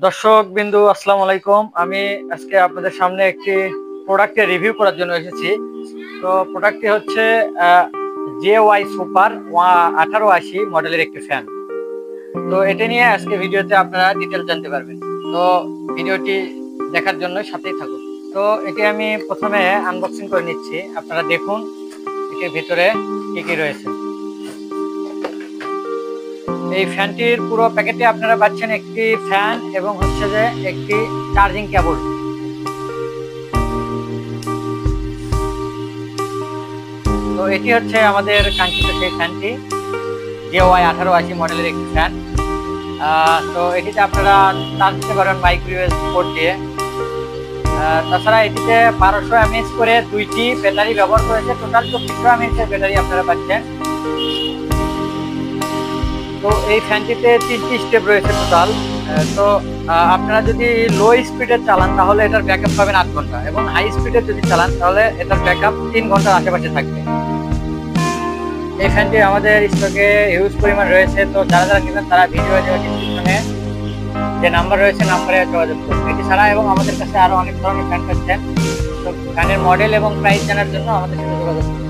দর্শক বিন্দু আসসালামু আলাইকুম। আমি আজকে আপনাদের সামনে একটি প্রোডাক্টের রিভিউ করার জন্য এসেছি। তো প্রোডাক্টটি হচ্ছে JY সুপার 1880 মডেলের একটি ফ্যান। তো এটা নিয়ে আজকে ভিডিওতে আপনারা ডিটেল জানতে পারবেন। তো ভিডিওটি দেখার জন্য সাথেই থাকুন। তো এটি আমি প্রথমে আনবক্সিং করে নিচ্ছি, আপনারা দেখুন এটির ভিতরে কি কি রয়েছে। এই ফ্যানটির পুরো প্যাকেটে আপনারা পাচ্ছেন একটি ফ্যান এবং হচ্ছে যে একটি চার্জিং কেবল। তো এটি হচ্ছে আমাদের কাঙ্ক্ষিত সেই ফ্যানটি, JY 1880 মডেলের একটি ফ্যান। তো এটিতে আপনারা চার্জ দিতে পারেন মাইক্রো ইউএসবি পোর্ট দিয়ে। তাছাড়া এটিতে 1200 mAh করে দুইটি ব্যাটারি ব্যবহার করেছে, টোটাল 2400 mAh এর ব্যাটারি আপনারা পাচ্ছেন। তো এই ফ্যানটিতে 3টি স্টেপ রয়েছে টোটাল। তো আপনারা যদি লো স্পিডে চালান তাহলে এটার ব্যাকআপ পাবেন 8 ঘন্টা, এবং হাই স্পিডে যদি চালান তাহলে এটার ব্যাকআপ 3 ঘন্টার আশেপাশে থাকবে। এই ফ্যানটি আমাদের স্টকে হিউজ পরিমাণ রয়েছে। তো যারা যারা নেবেন তারা ভিডিও ডিসক্রিপশনে যে নাম্বার রয়েছে নাম্বারে যোগাযোগ করুন। এটি ছাড়া এবং আমাদের কাছে আরো অনেক ধরনের ফ্যান পাচ্ছেন। তো ফ্যানের মডেল এবং প্রাইস জানার জন্য আমাদের সাথে যোগাযোগ করুন।